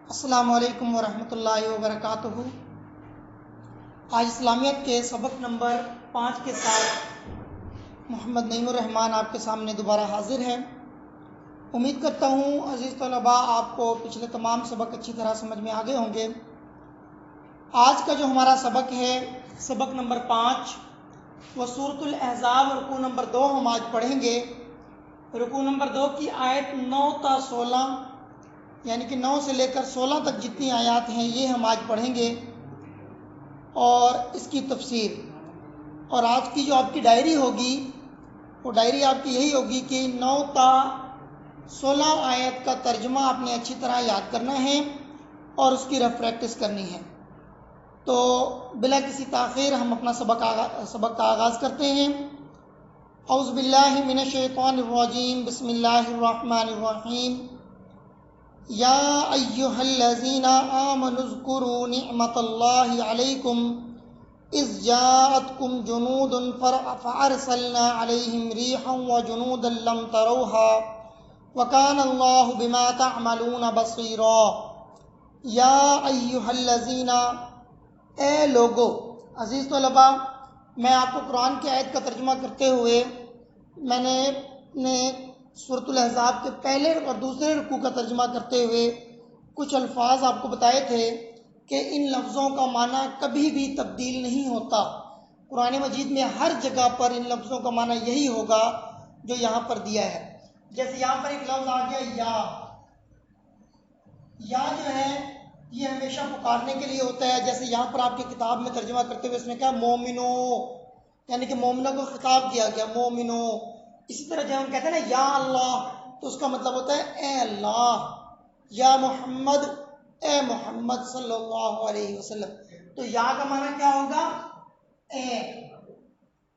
السلام علیکم ورحمۃ اللہ وبرکاتہ۔ آج اسلامیت کے سبق نمبر 5 کے ساتھ محمد نعیم الرحمن آپ کے سامنے دوبارہ حاضر ہے۔ امید کرتا ہوں عزیز طلباء آپ کو پچھلے تمام سبق اچھی طرح سمجھ میں آ گئے ہوں گے۔ آج کا جو ہمارا سبق ہے، سبق نمبر 5، وہ سورۃ الاحزاب رکوع نمبر 2 ہم آج پڑھیں گے۔ رکوع نمبر 2 کی آیت 9 تا 16، یعنی کہ 9 سے لے کر 16 تک جتنی آیات ہیں یہ ہم آج پڑھیں گے، اور اس کی تفسیر۔ اور آج کی جو آپ کی ڈائری ہوگی، وہ ڈائری آپ کی یہی ہوگی کہ 9 تا 16 آیت کا ترجمہ آپ نے اچھی طرح یاد کرنا ہے اور اس کی رف پریکٹس کرنی ہے۔ تو بلا کسی تاخیر ہم اپنا سبق کا آغاز کرتے ہیں۔ اعوذ باللہ من الشیطان الرجیم، بسم اللہ الرحمن الرحیم۔ یا ایہا الذین آمنوا اذکروا نعمت اللہ علیکم اذ جاءتکم جنود فارسلنا علیہم ریحا وجنودا لم تروها وکان اللہ بما تعملون بصیرا۔ یا ایہا الذین، اے لوگو۔ عزیز طلباء، میں آپ کو قرآن کی آیت کا ترجمہ کرتے ہوئے میں نے سورۃ الاحزاب کے پہلے اور دوسرے رکوع کا ترجمہ کرتے ہوئے کچھ الفاظ آپ کو بتائے تھے کہ ان لفظوں کا معنی کبھی بھی تبدیل نہیں ہوتا۔ قرآن مجید میں ہر جگہ پر ان لفظوں کا معنی یہی ہوگا جو یہاں پر دیا ہے۔ جیسے یہاں پر ایک لفظ آ گیا یا جو ہے یہ ہمیشہ پکارنے کے لیے ہوتا ہے۔ جیسے یہاں پر آپ کی کتاب میں ترجمہ کرتے ہوئے اس نے کہا مومنو، یعنی کہ مومنوں کو خطاب کیا گیا، مومنو۔ اسی طرح جب ہم کہتے ہیں نا یا اللہ، تو اس کا مطلب ہوتا ہے اے اللہ، یا محمد، اے محمد صلی اللہ علیہ وسلم۔ تو یا کا معنی کیا ہوگا؟ اے،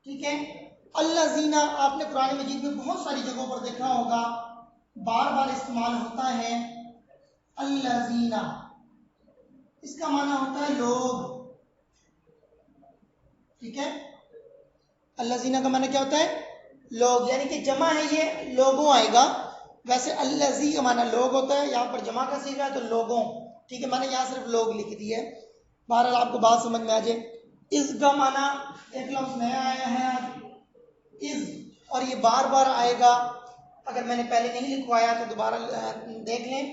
ٹھیک ہے۔ الذین، آپ نے قرآن مجید میں بہت ساری جگہوں پر دیکھا ہوگا، بار بار استعمال ہوتا ہے الذین، اس کا معنی ہوتا ہے لوگ، ٹھیک ہے۔ الذین کا معنی کیا ہوتا ہے؟ لوگ، یعنی کہ جمع ہے، یہ لوگوں آئے گا۔ ویسے الذی کا معنی لوگ ہوتا ہے، یہاں پر جمع کا صیغہ ہے تو لوگوں، ٹھیک ہے۔ میں نے یہاں صرف لوگ لکھ دی ہے، بہرحال آپ کو بات سمجھ میں آ جائے۔ اس کا معنی ایک لفظ نیا آیا ہے آج، از، اور یہ بار بار آئے گا۔ اگر میں نے پہلے نہیں لکھوایا تو دوبارہ دیکھ لیں۔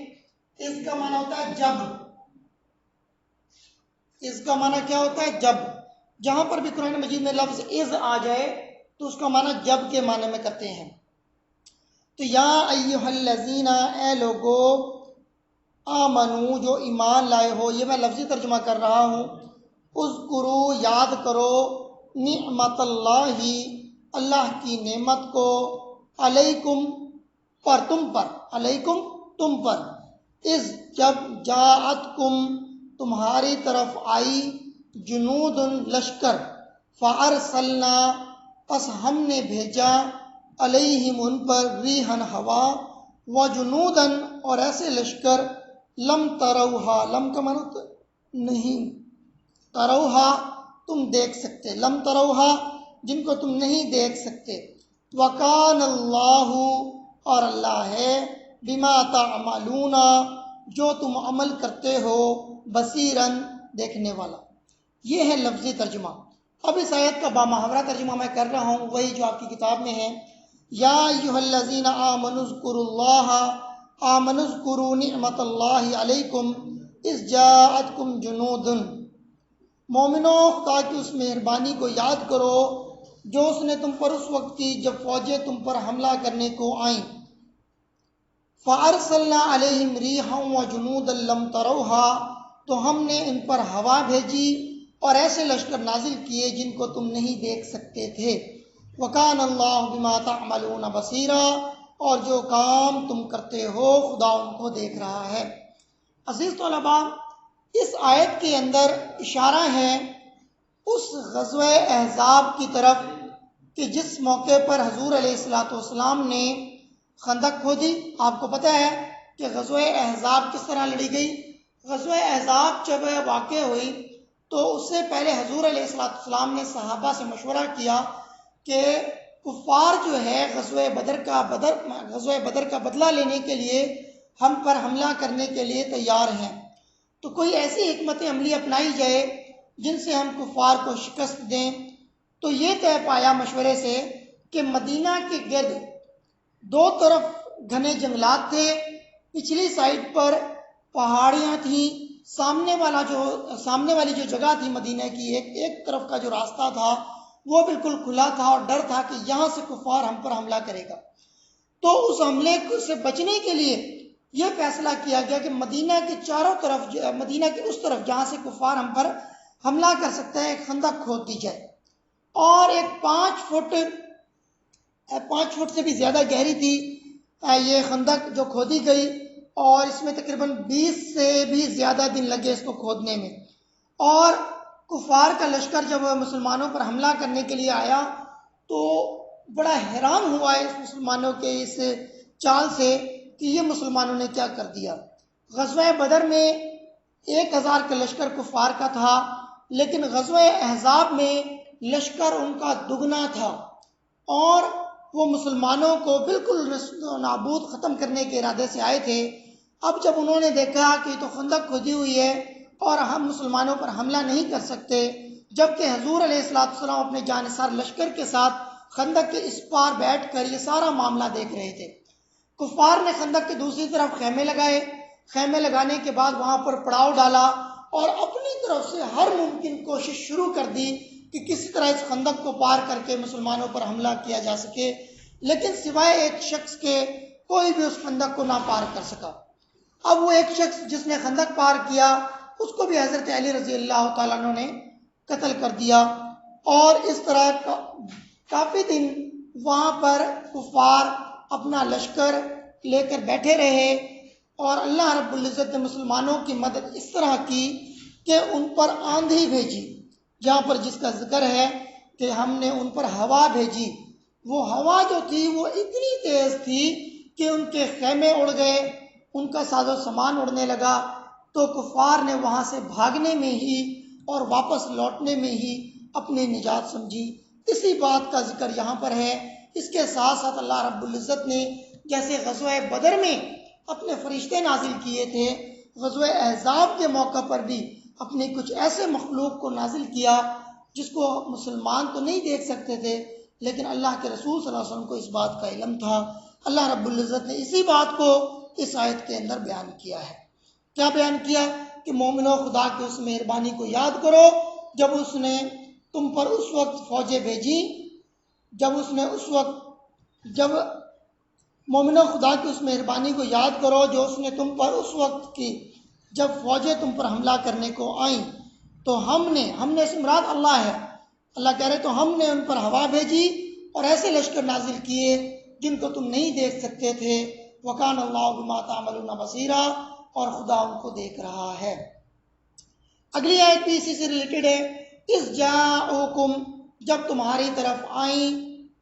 اس کا معنی ہوتا ہے جب، اس کا معنی کیا ہوتا ہے؟ جب۔ جہاں پر بھی قرآن مجید میں لفظ از آ جائے تو اس کا معنی جب کے معنی میں کرتے ہیں۔ تو یا ایہا الذین، اے لوگو، آمنو، جو ایمان لائے ہو، یہ میں لفظی ترجمہ کر رہا ہوں۔ اذکرو، یاد کرو، نعمت اللہ، اللہ کی نعمت کو، علیکم، پر، تم پر، علیکم، تم پر، اذ، جب، جاءتکم، تمہاری طرف آئی، جنود، لشکر، فارسلنا، پس ہم نے بھیجا، علیہم، ان پر، ریحن، ہوا، وجنودن، اور ایسے لشکر، لم تروہا، لم کا معنی ہوتا ہے نہیں، تروہا، تم دیکھ سکتے، لم تروہا، جن کو تم نہیں دیکھ سکتے، وکان اللہ، اور اللہ ہے، بما تعملون، جو تم عمل کرتے ہو، بصیرن، دیکھنے والا۔ یہ ہے لفظی ترجمہ۔ اب اس آیت کا بامحاورہ ترجمہ میں کر رہا ہوں، وہی جو آپ کی کتاب میں ہے۔ یا ایہا الذین آمنوا اذکروا اللہ، آمنوا اذکروا نعمت اللہ علیکم اذ جاءتکم جنود۔ مومنو، خدا کی اس مہربانی کو یاد کرو جو اس نے تم پر اس وقت کی جب فوجیں تم پر حملہ کرنے کو آئیں۔ فارسلنا علیہم ریحا وجنودا لم تروہا، تو ہم نے ان پر ہوا بھیجی اور ایسے لشکر نازل کیے جن کو تم نہیں دیکھ سکتے تھے۔ وکان اللہ بما تعملون بصیرا، اور جو کام تم کرتے ہو خدا ان کو دیکھ رہا ہے۔ عزیز طلباء، اس آیت کے اندر اشارہ ہے اس غزوہ احزاب کی طرف کہ جس موقع پر حضور علیہ السلام نے خندق کھودی۔ آپ کو پتہ ہے کہ غزوہ احزاب کس طرح لڑی گئی۔ غزوہ احزاب جب واقع ہوئی تو اس سے پہلے حضور علیہ السلام نے صحابہ سے مشورہ کیا کہ کفار جو ہے غزوہ بدر کا بدلہ لینے کے لیے ہم پر حملہ کرنے کے لیے تیار ہیں۔ تو کوئی ایسی حکمت عملی اپنائی جائے جن سے ہم کفار کو شکست دیں۔ تو یہ طے پایا مشورے سے کہ مدینہ کے گرد دو طرف گھنے جنگلات تھے، پچھلی سائڈ پر پہاڑیاں تھیں، سامنے والی جو جگہ تھی مدینہ کی ایک طرف کا جو راستہ تھا وہ بالکل کھلا تھا، اور ڈر تھا کہ یہاں سے کفار ہم پر حملہ کرے گا۔ تو اس حملے سے بچنے کے لیے یہ فیصلہ کیا گیا کہ مدینہ کے چاروں طرف، مدینہ کے اس طرف جہاں سے کفار ہم پر حملہ کر سکتا ہے، ایک خندق کھود دی جائے، اور ایک 5 فٹ سے بھی زیادہ گہری تھی یہ خندق جو کھودی گئی، اور اس میں تقریباً 20 سے بھی زیادہ دن لگے اس کو کھودنے میں۔ اور کفار کا لشکر جب مسلمانوں پر حملہ کرنے کے لیے آیا تو بڑا حیران ہوا اس مسلمانوں کے اس چال سے کہ یہ مسلمانوں نے کیا کر دیا۔ غزوہ بدر میں 1000 کا لشکر کفار کا تھا، لیکن غزوہ احزاب میں لشکر ان کا دگنا تھا، اور وہ مسلمانوں کو بالکل نابود ختم کرنے کے ارادے سے آئے تھے۔ اب جب انہوں نے دیکھا کہ تو خندق کھودی ہوئی ہے اور ہم مسلمانوں پر حملہ نہیں کر سکتے، جبکہ حضور علیہ السلام اپنے جانثار لشکر کے ساتھ خندق کے اس پار بیٹھ کر یہ سارا معاملہ دیکھ رہے تھے۔ کفار نے خندق کے دوسری طرف خیمے لگائے، خیمے لگانے کے بعد وہاں پر پڑاؤ ڈالا اور اپنی طرف سے ہر ممکن کوشش شروع کر دی کہ کسی طرح اس خندق کو پار کر کے مسلمانوں پر حملہ کیا جا سکے، لیکن سوائے ایک شخص کے کوئی بھی اس خندق کو نہ پار کر سکا۔ اب وہ ایک شخص جس نے خندق پار کیا اس کو بھی حضرت علی رضی اللہ تعالیٰ عنہ نے قتل کر دیا، اور اس طرح کافی دن وہاں پر کفار اپنا لشکر لے کر بیٹھے رہے، اور اللہ رب العزت نے مسلمانوں کی مدد اس طرح کی کہ ان پر آندھی بھیجی، جہاں پر جس کا ذکر ہے کہ ہم نے ان پر ہوا بھیجی۔ وہ ہوا جو تھی وہ اتنی تیز تھی کہ ان کے خیمے اڑ گئے، ان کا ساز و سامان اڑنے لگا، تو کفار نے وہاں سے بھاگنے میں ہی اور واپس لوٹنے میں ہی اپنی نجات سمجھی۔ اسی بات کا ذکر یہاں پر ہے۔ اس کے ساتھ ساتھ اللہ رب العزت نے جیسے غزوہ بدر میں اپنے فرشتے نازل کیے تھے، غزوہ احزاب کے موقع پر بھی اپنے کچھ ایسے مخلوق کو نازل کیا جس کو مسلمان تو نہیں دیکھ سکتے تھے، لیکن اللہ کے رسول صلی اللہ علیہ وسلم کو اس بات کا علم تھا۔ اللہ رب العزت نے اسی بات کو اس آیت کے اندر بیان کیا ہے۔ کیا بیان کیا؟ کہ مومنو خدا کی اس مہربانی کو یاد کرو جب اس نے تم پر اس وقت فوجیں بھیجی، جب مومنو خدا کی اس مہربانی کو یاد کرو جو اس نے تم پر اس وقت کی جب فوجیں تم پر حملہ کرنے کو آئیں، تو ہم نے اس مراد اللہ ہے، اللہ کہہ رہے تو ہم نے ان پر ہوا بھیجی اور ایسے لشکر نازل کیے جن کو تم نہیں دیکھ سکتے تھے۔ وَكَانَ اللَّهُ بِمَا تَعْمَلُونَ بَصِيرًا، اور خدا ان کو دیکھ رہا ہے۔ اگلی آیت بھی اسی سے ریلیٹڈ ہے۔ اِذْ جَاءُوكُمْ، جب تمہاری طرف آئیں،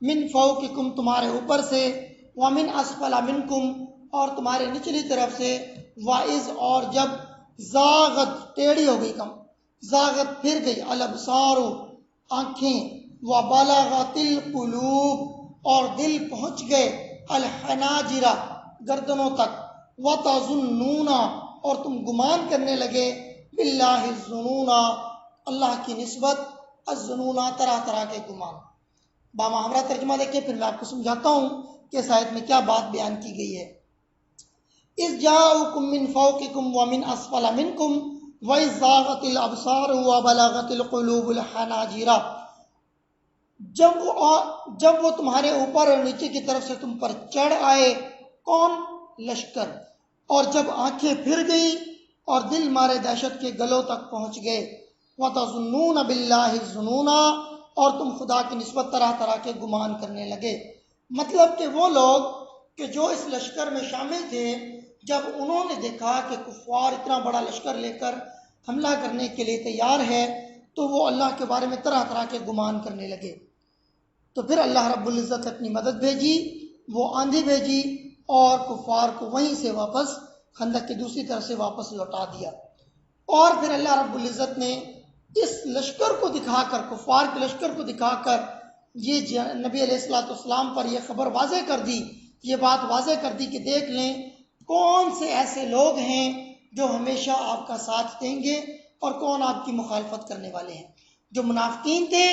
مِنْ فَوْقِكُمْ، تمہارے اوپر سے، وَمِنْ أَسْفَلَ مِنْكُمْ، اور تمہارے نچلی طرف سے، وَإِذْ، اور جب، زاغت، ٹیڑھی ہو گئی، زاغت پھر گئی، الابصار، آنکھیں، وَبَلَغَتِ الْقُلُوبُ، اور دل پہنچ گئے، الحناجر، گردنوں تک، وَتَظُنُّونَ، اور تم گمان کرنے لگے، باللہ الظنون، اللہ کی نسبت، الظنون، طرح طرح کے گمان۔ بامحاورہ ترجمہ دیکھیں، پھر میں آپ کو سمجھاتا ہوں کہ اس آیت میں کیا بات بیان کی گئی ہے۔ اِذْ جَاءُوكُمْ مِنْ فَوْقِكُمْ وَمِنْ أَسْفَلَ مِنْكُمْ وَإِذْ زَاغَتِ الْأَبْصَارُ وَبَلَغَتِ الْقُلُوبُ الْحَنَاجِرَ، جب وہ تمہارے اوپر اور نیچے کی طرف سے تم پر چڑھ آئے، کون؟ لشکر، اور جب آنکھیں پھر گئی اور دل مارے دہشت کے گلوں تک پہنچ گئے، وَتَظُنُّونَ بِاللَّهِ الظُّنُونَ، اور تم خدا کی نسبت طرح طرح کے گمان کرنے لگے۔ مطلب کہ وہ لوگ کہ جو اس لشکر میں شامل تھے، جب انہوں نے دیکھا کہ کفار اتنا بڑا لشکر لے کر حملہ کرنے کے لیے تیار ہے، تو وہ اللہ کے بارے میں طرح طرح کے گمان کرنے لگے۔ تو پھر اللہ رب العزت نے اپنی مدد بھیجی، وہ آندھی بھیجی اور کفار کو وہیں سے واپس خندق کی دوسری طرف سے واپس لوٹا دیا۔ اور پھر اللہ رب العزت نے اس لشکر کو دکھا کر، کفار کے لشکر کو دکھا کر، یہ نبی علیہ السلام پر یہ خبر واضح کر دی، یہ بات واضح کر دی کہ دیکھ لیں کون سے ایسے لوگ ہیں جو ہمیشہ آپ کا ساتھ دیں گے اور کون آپ کی مخالفت کرنے والے ہیں۔ جو منافقین تھے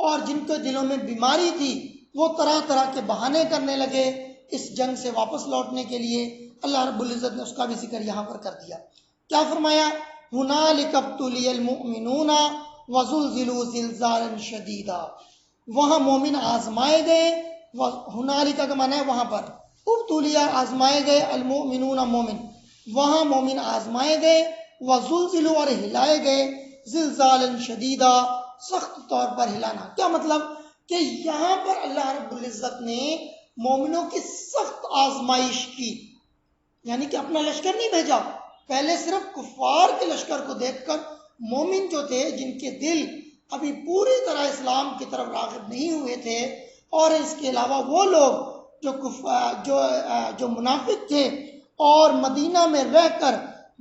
اور جن کے دلوں میں بیماری تھی وہ طرح طرح کے بہانے کرنے لگے اس جنگ سے واپس لوٹنے کے لیے، اللہ رب العزت نے اس کا بھی ذکر یہاں پر کر دیا۔ کیا فرمایا؟ ہنالک ابتلی المؤمنون وزلزلوا زلزالا شدیدا، وہاں مومن آزمائے گئے، ہنالک کا معنی ہے وہاں پر، ابتلیا آزمائے گئے، المؤمنون مومن، وہاں مومن آزمائے گئے، وزلزلوا اور ہلائے گئے، زلزالا شدیدا سخت طور پر ہلانا۔ کیا مطلب کہ یہاں پر اللہ رب العزت نے مومنوں کی سخت آزمائش کی، یعنی کہ اپنا لشکر نہیں بھیجا، پہلے صرف کفار کے لشکر کو دیکھ کر مومن جو تھے، جن کے دل ابھی پوری طرح اسلام کی طرف راغب نہیں ہوئے تھے، اور اس کے علاوہ وہ لوگ جو منافق تھے اور مدینہ میں رہ کر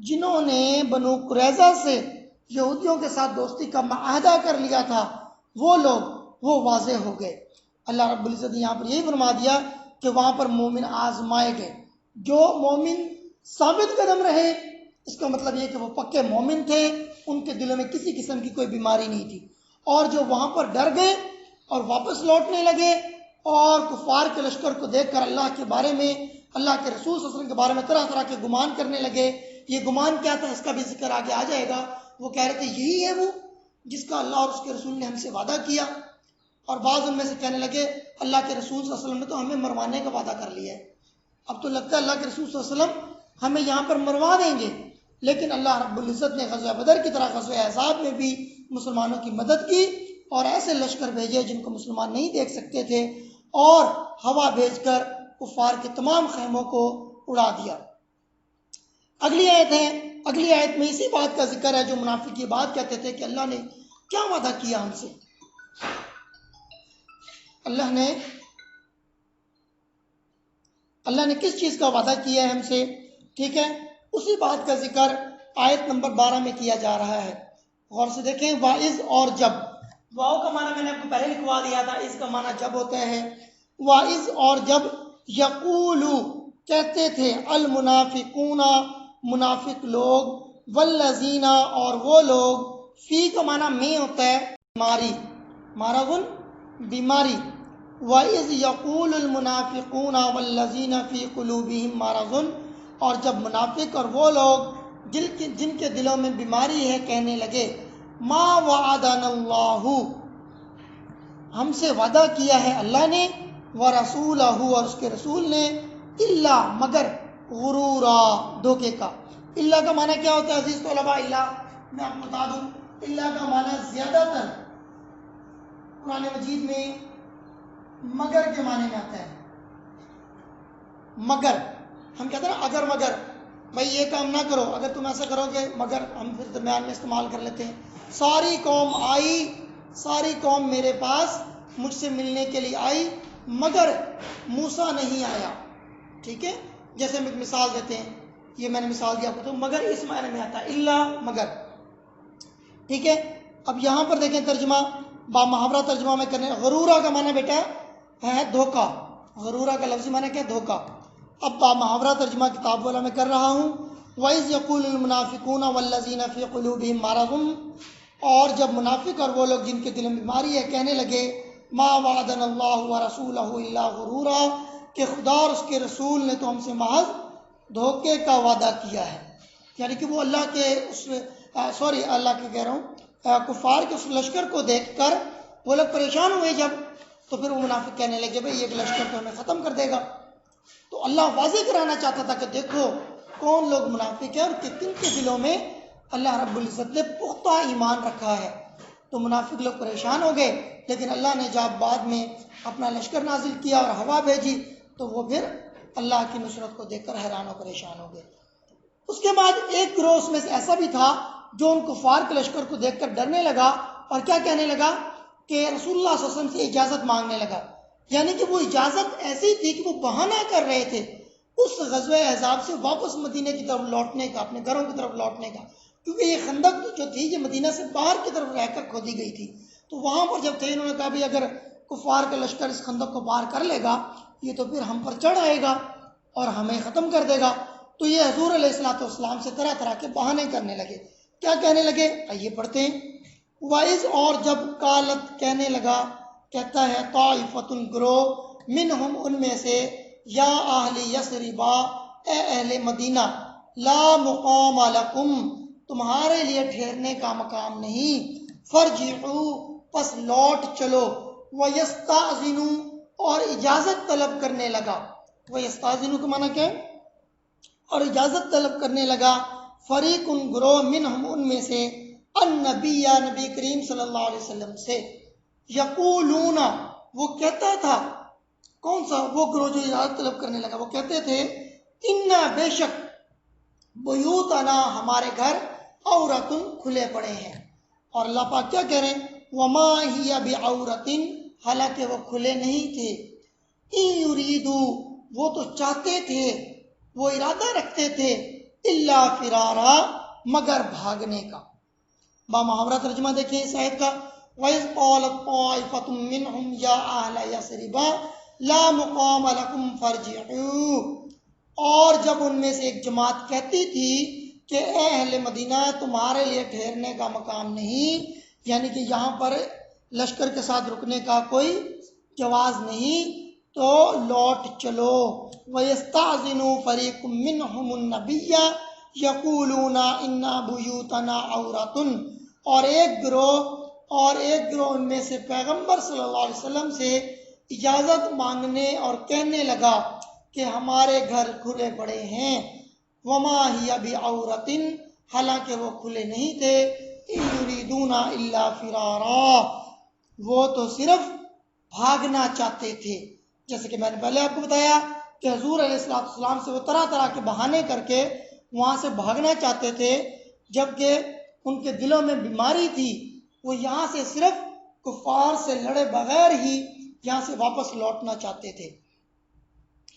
جنہوں نے بنو قریظہ سے یہودیوں کے ساتھ دوستی کا معاہدہ کر لیا تھا، وہ لوگ وہ واضح ہو گئے۔ اللہ رب العزت نے یہاں پر یہی فرما دیا کہ وہاں پر مومن آزمائے گئے۔ جو مومن ثابت قدم رہے، اس کا مطلب یہ کہ وہ پکے مومن تھے، ان کے دلوں میں کسی قسم کی کوئی بیماری نہیں تھی، اور جو وہاں پر ڈر گئے اور واپس لوٹنے لگے اور کفار کے لشکر کو دیکھ کر اللہ کے بارے میں، اللہ کے رسول صلی اللہ علیہ وسلم کے بارے میں طرح طرح کے گمان کرنے لگے۔ یہ گمان کیا تھا، اس کا بھی ذکر آگے آ جائے گا۔ وہ کہہ رہے تھے یہی ہے وہ جس کا اللہ اور اس کے رسول نے ہم سے وعدہ کیا، اور بعض ان میں سے کہنے لگے اللہ کے رسول صلی اللہ علیہ وسلم نے تو ہمیں مروانے کا وعدہ کر لیا ہے، اب تو لگتا ہے اللہ کے رسول صلی اللہ علیہ وسلم ہمیں یہاں پر مروا دیں گے۔ لیکن اللہ رب العزت نے غزوہ بدر کی طرح غزوہ احزاب میں بھی مسلمانوں کی مدد کی، اور ایسے لشکر بھیجے جن کو مسلمان نہیں دیکھ سکتے تھے، اور ہوا بھیج کر کفار کے تمام خیموں کو اڑا دیا۔ اگلی آیت ہے، اگلی آیت میں اسی بات کا ذکر ہے جو منافق یہ بات کہتے تھے کہ اللہ نے کیا وعدہ کیا ہم سے، اللہ نے کس چیز کا وعدہ کیا ہے ہم سے، ٹھیک ہے، اسی بات کا ذکر آیت نمبر 12 میں کیا جا رہا ہے۔ غور سے دیکھیں، واعظ اور جب، واؤ کا معنی میں نے آپ کو پہلے لکھوا دیا تھا، اس کا معنی جب ہوتا ہے۔ واعظ اور جب، یقولو کہتے تھے، المنافقون منافق لوگ، والذین اور وہ لوگ، فی کا معنی میں ہوتا ہے بیماری، مرض بیماری، وَإِذْ يَقُولُ الْمُنَافِقُونَ وَالَّذِينَ فِي قُلُوبِهِمْ مَرَضٌ، اور جب منافق اور وہ لوگ جن کے دلوں میں بیماری ہے کہنے لگے، ما وعدنا اللہ، ہم سے وعدہ کیا ہے اللہ نے، ورسولہ اور اس کے رسول نے، الا مگر، غرورا دھوکے کا۔ الا کا معنی کیا ہوتا ہے عزیز طلباء؟ الا میں آپ کو بتا دوں، الا کا معنی زیادہ تر قرآن مجید میں مگر کے معنی میں آتا ہے۔ مگر ہم کہتے ہیں نا اگر مگر، بھائی یہ کام نہ کرو، اگر تم ایسا کرو گے، مگر ہم پھر درمیان میں استعمال کر لیتے ہیں۔ ساری قوم آئی، ساری قوم میرے پاس مجھ سے ملنے کے لیے آئی، مگر موسیٰ نہیں آیا، ٹھیک ہے، جیسے ہم ایک مثال دیتے ہیں، یہ میں نے مثال دیا آپ کو، تو مگر اس معنی میں آتا ہے، الا مگر، ٹھیک ہے۔ اب یہاں پر دیکھیں ترجمہ، با محاورہ ترجمہ میں کرنے، غرورہ کا معنی بیٹا ہے دھوکا، غرورہ کا لفظی معنی کیا ہے؟ دھوکا۔ اب با محاورہ ترجمہ کتاب والا میں کر رہا ہوں۔ وَإِذْ يَقُولُ الْمُنَافِقُونَ وَالَّذِينَ فِي قُلُوبِهِمْ مَرَضٌ، اور جب منافق اور وہ لوگ جن کے دل میں بیماری ہے کہنے لگے، ما وعدنا اللہ ورسولہ الا غرورا، کہ خدا اور اس کے رسول نے تو ہم سے محض دھوکے کا وعدہ کیا ہے، یعنی کہ وہ اللہ کے اللہ کے کہہ رہا ہوں، کفار کے اس لشکر کو دیکھ کر وہ لوگ پریشان ہوئے جب، تو پھر وہ منافق کہنے لگے بھئی یہ لشکر تو ہمیں ختم کر دے گا۔ تو اللہ واضح کرانا چاہتا تھا کہ دیکھو کون لوگ منافق ہیں اور کن کے دلوں میں اللہ رب العزت نے پختہ ایمان رکھا ہے۔ تو منافق لوگ پریشان ہو گئے، لیکن اللہ نے جب بعد میں اپنا لشکر نازل کیا اور ہوا بھیجی تو وہ پھر اللہ کی نصرت کو دیکھ کر حیران و پریشان ہو گئے۔ اس کے بعد ایک گروہ اس میں سے ایسا بھی تھا جو ان کفار کے لشکر کو دیکھ کر ڈرنے لگا، اور کیا کہنے لگا کہ رسول اللہ صلی اللہ علیہ وسلم سے اجازت مانگنے لگا، یعنی کہ وہ اجازت ایسی تھی کہ وہ بہانہ کر رہے تھے اس غزوہ احزاب سے واپس مدینہ کی طرف لوٹنے کا، اپنے گھروں کی طرف لوٹنے کا، کیونکہ یہ خندق جو تھی یہ مدینہ سے باہر کی طرف رہ کر کھودی گئی تھی۔ تو وہاں پر جب تھے انہوں نے کہا بھی اگر کفار کا لشکر اس خندق کو پار کر لے گا یہ تو پھر ہم پر چڑھ آئے گا اور ہمیں ختم کر دے گا، تو یہ حضور علیہ الصلوۃ والسلام سے طرح طرح کے بہانے کرنے لگے. کیا کہنے لگے؟ آئیے پڑھتے ہیں. وَإِذْ اور جب قالت کہنے لگا، کہتا ہے طائفۃ گروہ منہم ان میں سے، یا اہل یثربا اے اہل مدینہ، لا مقام لکم تمہارے لیے ٹھہرنے کا مقام نہیں، فرجعوا پس لوٹ چلو، ویستاذنوا اور اجازت طلب کرنے لگا. ویستاذنوا کا معنی کیا ہے؟ اور اجازت طلب کرنے لگا فریق گروہ منہم ان میں سے، النبی نبی کریم صلی اللہ علیہ وسلم سے، یقولون وہ کہتا تھا، کون سا وہ گروہ جو اجازت طلب کرنے لگا؟ وہ کہتے تھے انا بے شک، بیوتنا ہمارے گھر، عورتن کھلے پڑے ہیں. اور اللہ پاک کیا کہہ رہے ہیں؟ وما ہی بعورتن حالانکہ وہ کھلے نہیں تھے، ان یریدو وہ تو چاہتے تھے، وہ ارادہ رکھتے تھے، الا فرارا مگر بھاگنے کا. با محاورہ ترجمہ دیکھیں اس آیت کا. وَإِذْ قَالَتْ طَائِفَةٌ مِّنْهُمْ يَا أَهْلَ يَثْرِبَ لَا مُقَامَ لَكُمْ فَارْجِعُوا اور جب ان میں سے ایک جماعت کہتی تھی کہ اے اہل مدینہ تمہارے لیے ٹھہرنے کا مقام نہیں، یعنی کہ یہاں پر لشکر کے ساتھ رکنے کا کوئی جواز نہیں، تو لوٹ چلو. وَيَسْتَأْذِنُوا فَرِيقٌ مِّنْهُمُ النَّبِيَّ يَقُولُونَ إِنَّا بُيُوتَنَا عَوْرَةٌ اور ایک گروہ ان میں سے پیغمبر صلی اللہ علیہ وسلم سے اجازت مانگنے اور کہنے لگا کہ ہمارے گھر کھلے پڑے ہیں. وما هي بعورة حالانکہ وہ کھلے نہیں تھے، ان یریدون الا فرارا وہ تو صرف بھاگنا چاہتے تھے. جیسے کہ میں نے پہلے آپ کو بتایا کہ حضور علیہ السلام سے وہ طرح طرح کے بہانے کر کے وہاں سے بھاگنا چاہتے تھے، جبکہ ان کے دلوں میں بیماری تھی. وہ یہاں سے صرف کفار سے لڑے بغیر ہی یہاں سے واپس لوٹنا چاہتے تھے.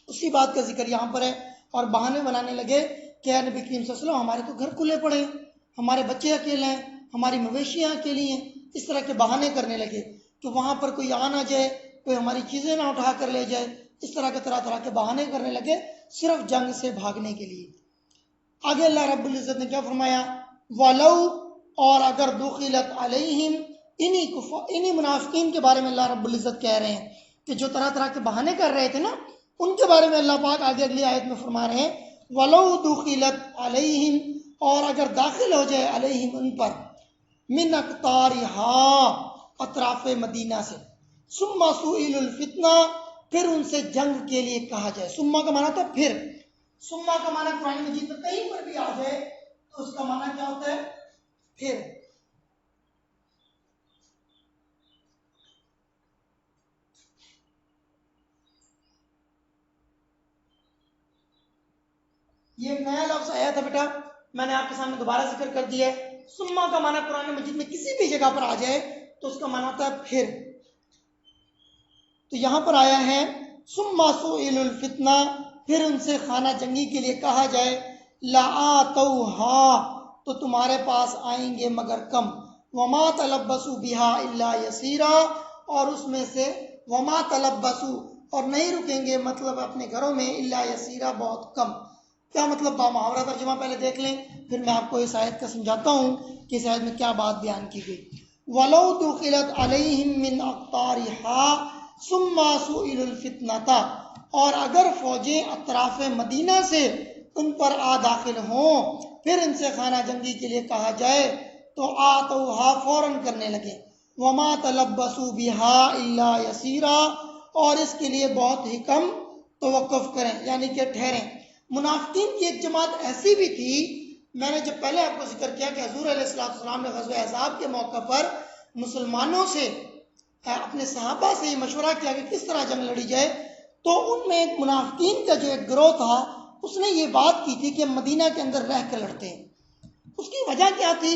اسی بات کا ذکر یہاں پر ہے. اور بہانے بنانے لگے کہ اے نبی کریم صلی اللہ علیہ وسلم ہمارے تو گھر کھلے پڑے ہیں، ہمارے بچے اکیلے ہیں، ہماری مویشیاں اکیلی ہیں. اس طرح کے بہانے کرنے لگے کہ وہاں پر کوئی آ نہ جائے، کوئی ہماری چیزیں نہ اٹھا کر لے جائے. اس طرح کے طرح طرح کے بہانے کرنے لگے صرف جنگ سے بھاگنے کے لیے. آگے اللہ رب العزت نے کیا فرمایا؟ وَلَوْ اور اگر دخلت علیہم انہی منافقین کے بارے میں اللہ رب العزت کہہ رہے ہیں کہ جو طرح طرح کے بہانے کر رہے تھے نا، ان کے بارے میں اللہ پاک آگے اگلی آیت میں فرما رہے ہیں وَلَوْ دُخِلَتْ عَلَيْهِمْ اور اگر داخل ہو جائے علیہم ان پر، من اقطارها اطراف مدینہ سے، ثم سئلوا الفتنہ پھر ان سے جنگ کے لیے کہا جائے. ثم کا معنی تھا پھر، ثم کا معنی قرآن مجید میں کہیں پر بھی آ جائے تو اس کا معنی کیا ہوتا ہے؟ پھر. یہ ایک نیا لفظ آیا تھا بیٹا، میں نے آپ کے سامنے دوبارہ ذکر کر دیا ہے. ثم کا معنی قرآن مجید میں کسی بھی جگہ پر آ جائے تو اس کا معنی ہوتا ہے پھر. تو یہاں پر آیا ہے ثم سئلوا الفتنہ پھر ان سے خانہ جنگی کے لیے کہا جائے، لآتوها تو تمہارے پاس آئیں گے مگر کم، وما تلبسوا بها الا یسیرا اور اس میں سے وما تلبسوا اور نہیں رکیں گے مطلب اپنے گھروں میں الا یسیرا بہت کم. کیا مطلب؟ با محاورہ ترجمہ پہلے دیکھ لیں، پھر میں آپ کو اس آیت کا سمجھاتا ہوں کہ اس آیت میں کیا بات بیان کی گئی. وَلَوْ دُخِلَتْ عَلَيْهِمْ مِنْ أَقْطَارِهَا ثُمَّ سُئِلُوا الْفِتْنَةَ اور اگر فوجیں اطراف مدینہ سے ان پر آ داخل ہوں پھر ان سے خانہ جنگی کے لیے کہا جائے تو آتوها فوراً کرنے لگے، وَمَا تَلَبَّسُوا بِهَا إِلَّا يَسِيرًا اور اس کے لیے بہت ہی کم توقف کریں یعنی کہ ٹھہریں. منافقین کی ایک جماعت ایسی بھی تھی، میں نے جب پہلے آپ کو ذکر کیا کہ حضور علیہ السلام نے غزوہ احزاب کے موقع پر مسلمانوں سے اپنے صحابہ سے یہ مشورہ کیا کہ کس طرح جنگ لڑی جائے، تو ان میں ایک منافقین کا جو ایک گروہ تھا اس نے یہ بات کی تھی کہ مدینہ کے اندر رہ کر لڑتے ہیں. اس کی وجہ کیا تھی؟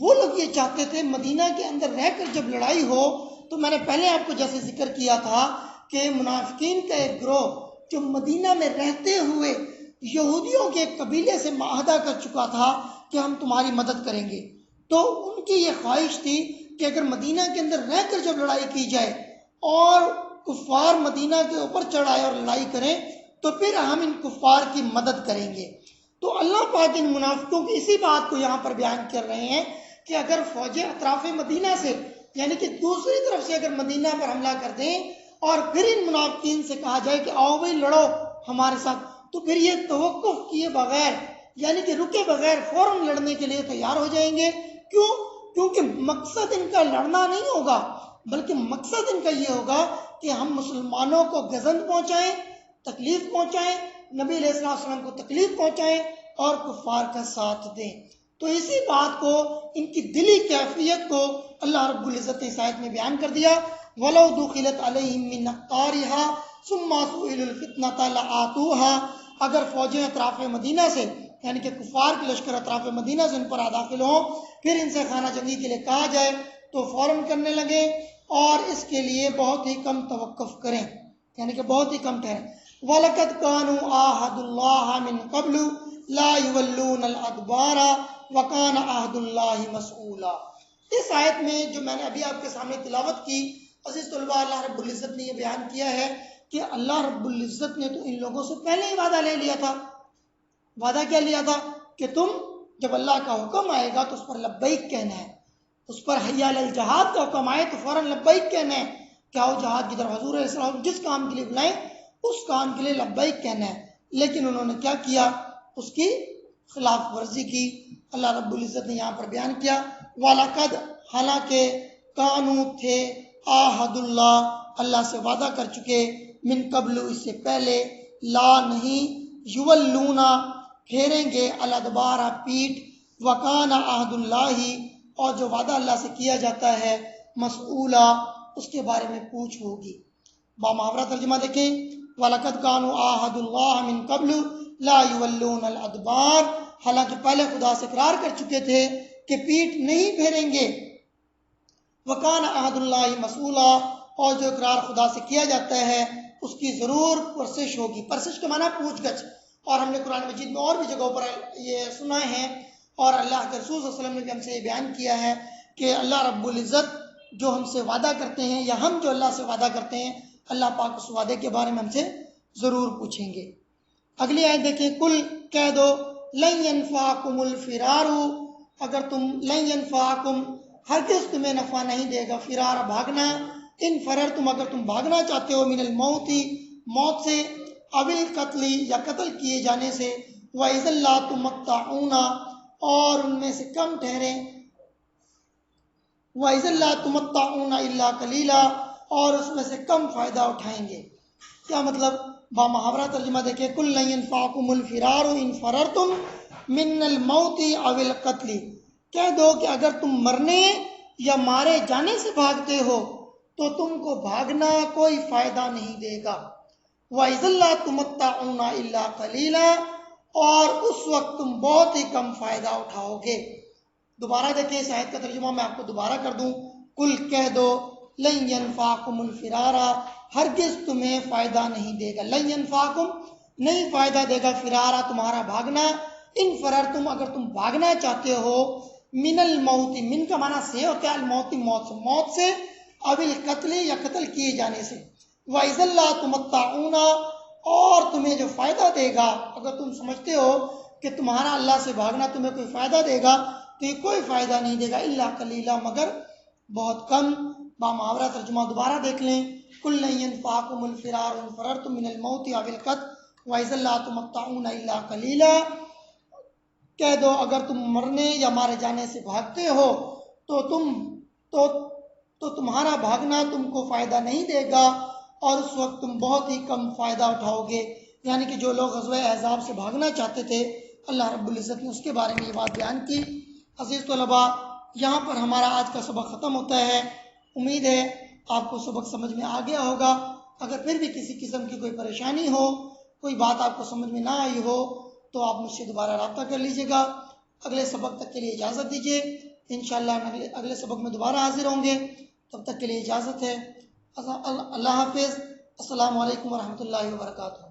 وہ لوگ یہ چاہتے تھے مدینہ کے اندر رہ کر جب لڑائی ہو تو میں نے پہلے آپ کو جیسے ذکر کیا تھا کہ منافقین کا ایک گروہ جو مدینہ میں رہتے ہوئے یہودیوں کے قبیلے سے معاہدہ کر چکا تھا کہ ہم تمہاری مدد کریں گے، تو ان کی یہ خواہش تھی کہ اگر مدینہ کے اندر رہ کر جب لڑائی کی جائے اور کفار مدینہ کے اوپر چڑھ آئے اور لڑائی کریں تو پھر ہم ان کفار کی مدد کریں گے. تو اللہ پاک ان منافقوں کی اسی بات کو یہاں پر بیان کر رہے ہیں کہ اگر فوجیں اطراف مدینہ سے یعنی کہ دوسری طرف سے اگر مدینہ پر حملہ کر دیں اور پھر ان منافقین سے کہا جائے کہ آؤ بھائی لڑو ہمارے ساتھ، تو پھر یہ توقف کیے بغیر یعنی کہ رکے بغیر فوراً لڑنے کے لیے تیار ہو جائیں گے۔ کیوں؟ کیونکہ مقصد ان کا لڑنا نہیں ہوگا، بلکہ مقصد ان کا یہ ہوگا کہ ہم مسلمانوں کو گزند پہنچائیں، تکلیف پہنچائیں، نبی علیہ السلام وسلم کو تکلیف پہنچائیں اور کفار کا ساتھ دیں۔ تو اسی بات کو، ان کی دلی کیفیت کو اللہ رب العزت نے اس آیت میں بیان کر دیا۔ وَلَوْ دُخِلَتْ عَلَيْهِمْ مِنْ أَقْطَارِهَا ثُمَّ سُئِلُوا الْفِتْنَةَ لَآتُوهَا، اگر فوجیں اطراف مدینہ سے یعنی کہ کفار کے لشکر اطراف مدینہ سے ان پر داخل ہوں، پھر ان سے خانہ جنگی کے لیے کہا جائے تو فوراً کرنے لگیں اور اس کے لیے بہت ہی کم توقف کریں، یعنی کہ بہت ہی کم ٹھہریں۔ وَلَقَدْ كَانُوا عَاهَدُوا اللَّهَ مِنْ قَبْلُ لَا يُوَلُّونَ الْأَدْبَارَ وَكَانَ عَهْدُ اللَّهِ مَسْئُولًا۔ اس آیت میں جو میں نے ابھی آپ کے سامنے تلاوت کی، عزیز طلباء، اللہ رب العزت نے یہ بیان کیا ہے کہ اللہ رب العزت نے تو ان لوگوں سے پہلے ہی وعدہ لے لیا تھا۔ وعدہ کیا لیا تھا؟ کہ تم جب اللہ کا حکم آئے گا تو اس پر لبیک کہنا ہے، اس پر حی علی الجہاد کا حکم آئے تو فوراً لبیک کہنا ہے کہ آؤ جہاد کی طرف، حضور علیہ السلام جس کام کے لیے بلائیں اس کام کے لیے لبیک کہنا ہے۔ لیکن انہوں نے کیا کیا؟ اس کی خلاف ورزی کی۔ اللہ رب العزت نے یہاں پر بیان کیا وَلَقَدْ، حالانکہ کانو تھے، عَاهَدُ اللَّهِ، اللہ سے وعدہ کر چکے، من قبل، اس سے پہلے، لا نہیں، یولونا، پھیریں گے، الادبارہ، پیٹ، وکان عہد اللہ، اور جو وعدہ اللہ سے کیا جاتا ہے، مسئولہ، اس کے بارے میں پوچھ ہوگی۔ بامحاورہ ترجمہ دیکھیں، وَلَقَدْ كَانُوا عَاهَدُوا اللَّهَ مِن قَبْلُ لَا يُوَلُّونَ الْأَدْبَارَ، حالانکہ پہلے خدا سے اقرار کر چکے تھے کہ پیٹ نہیں پھیریں گے، وَكَانَ عَهْدُ اللَّهِ مَسْئُولًا، اور جو اقرار خدا سے کیا جاتا ہے اس کی ضرور پرسش ہوگی۔ پرسش کا معنی پوچھ گچھ، اور ہم نے قرآن مجید میں اور بھی جگہوں پر یہ سنا ہے، اور اللہ کے رسول صلی اللہ علیہ وسلم نے بھی ہم سے یہ بیان کیا ہے کہ اللہ رب العزت جو ہم سے وعدہ کرتے ہیں یا ہم جو اللہ سے وعدہ کرتے ہیں، اللہ پاک اس وعدے کے بارے میں ہم سے ضرور پوچھیں گے۔ اگلی آیت دیکھیں، کل کہہ دو، لن ينفعکم الفرار، اگر تم، لن ينفعکم، ہرگز تمہیں نفع نہیں دے گا، فرار بھاگنا، ان فرر تم، اگر تم بھاگنا چاہتے ہو، من الموت، موت سے، اول قتل، یا قتل کیے جانے سے، وَإِذًا لَا تُمَتَّعُونَ، اور ان میں سے کم ٹھہریں، وَإِذًا لَا تُمَتَّعُونَ إِلَّا قَلِيلًا، اور اس میں سے کم فائدہ اٹھائیں گے۔ کیا مطلب؟ بامحاورہ ترجمہ دیکھیں، کل لن ينفعکم الفرار ان فررتم من الموت او القتل، کہہ دو کہ اگر تم مرنے یا مارے جانے سے بھاگتے ہو تو تم کو بھاگنا کوئی فائدہ نہیں دے گا۔ وَإِذًا لَا تُمَتَّعُونَ إِلَّا قَلِيلًا، اور اس وقت تم بہت ہی کم فائدہ اٹھاؤ گے۔ دوبارہ دیکھیں اس آیت کا ترجمہ میں آپ کو دوبارہ کر دوں، کل کہہ دو، لن ينفعکم الفرار، ہرگز تمہیں فائدہ نہیں دے گا، لن ينفعکم، نہیں فائدہ دے گا، فرارا، تمہارا بھاگنا، ان فررتم، اگر تم بھاگنا چاہتے ہو، من الموت، من کا معنی سے ہوتا ہے الموت، موت سے، موت سے، او القتل، یا قتل کیے جانے سے، وَإِذًا لَا تُمَتَّعُونَ، اور تمہیں جو فائدہ دے گا، اگر تم سمجھتے ہو کہ تمہارا اللہ سے بھاگنا تمہیں کوئی فائدہ دے گا تو یہ کوئی فائدہ نہیں دے گا، الا قلیلا، مگر بہت کم۔ بامحاورہ ترجمہ دوبارہ دیکھ لیں، کل لن ينفعکم الفرار ان فررتم من الموت او القتل وَإِذًا لَا تُمَتَّعُونَ إِلَّا قَلِيلًا، کہہ دو اگر تم مرنے یا مارے جانے سے بھاگتے ہو تو تمہارا بھاگنا تم کو فائدہ نہیں دے گا، اور اس وقت تم بہت ہی کم فائدہ اٹھاؤ گے۔ یعنی کہ جو لوگ غزوہ احزاب سے بھاگنا چاہتے تھے، اللہ رب العزت نے اس کے بارے میں یہ بات بیان کی۔ عزیز طلباء، یہاں پر ہمارا آج کا سبق ختم ہوتا ہے۔ امید ہے آپ کو سبق سمجھ میں آ گیا ہوگا۔ اگر پھر بھی کسی قسم کی کوئی پریشانی ہو، کوئی بات آپ کو سمجھ میں نہ آئی ہو، تو آپ مجھ سے دوبارہ رابطہ کر لیجیے گا۔ اگلے سبق تک کے لیے اجازت دیجیے، انشاءاللہ اگلے سبق میں دوبارہ حاضر ہوں گے۔ تب تک کے لیے اجازت ہے، اللہ حافظ، السلام علیکم ورحمۃ اللہ وبرکاتہ۔